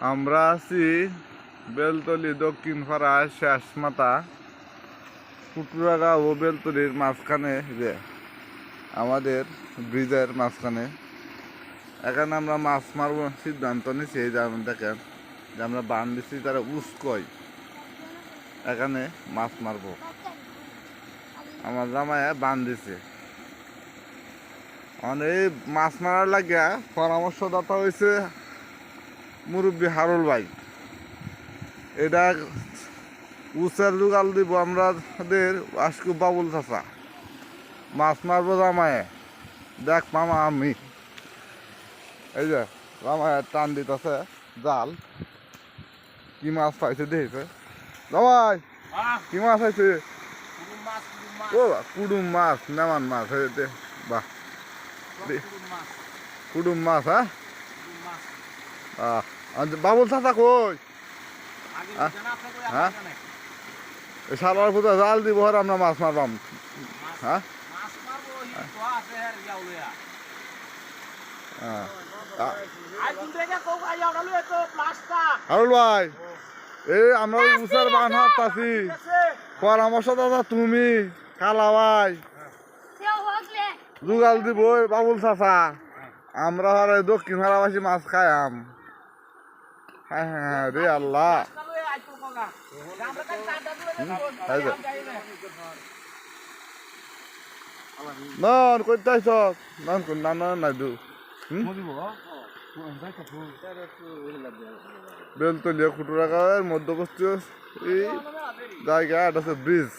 আমরা আছি বেলতলি দক্ষিণ পাড়ায় শেষ মাথা ফুটুরাগাঁও ও বেলতলির মাঝখানে যে আমাদের ব্রিজের মাঝখানে এখানে আমরা মাছ মারব সিদ্ধান্ত নিছি। যেমন দেখেন যে আমরা বান দিচ্ছি তারা উস্কয় এখানে মাছ মারব। আমার জামাইয়া বান দিছে। এই মাছ মারার লাগিয়া পরামর্শদাতা হয়েছে মুরব্বী হারুল ভাই। এটা উচার জোগাল দিব আমাদের আজকে বাবুল চাচা। মাছ মারবো জামায়ে দেখ মামা আমি এই যে জামায়ে টান দিতেছে জাল। কি মাছ পাইছে দেখেছে জামাই, কি মাছ পাইছে? ও কুডুম মাছ, নেমান মাছ হয়েছে। বাহ, কুডুম মাছ। হ্যাঁ বাবুল চাচা কই? হ্যাঁ সালার ফুটা জাল দিব আর আমরা মাছ মারবাম। হ্যাঁ হারুল ভাই, এই আমরা উচার বান হাঁটতাছি। পরামর্শ দাদা তুমি কালা ভাই জোগাল দিব বাবুল চাচা। আমরা দক্ষিণ হারাবাসী মাছ খাইয়াম। হ্যাঁ হ্যাঁ রে আল্লাহ। নন করতে আইস নন কোন না নাই দু বেলতলিয়া খুটুরাগাঁওয়ের মধ্যবর্তী এই জায়গা এটা হচ্ছে ব্রিজ।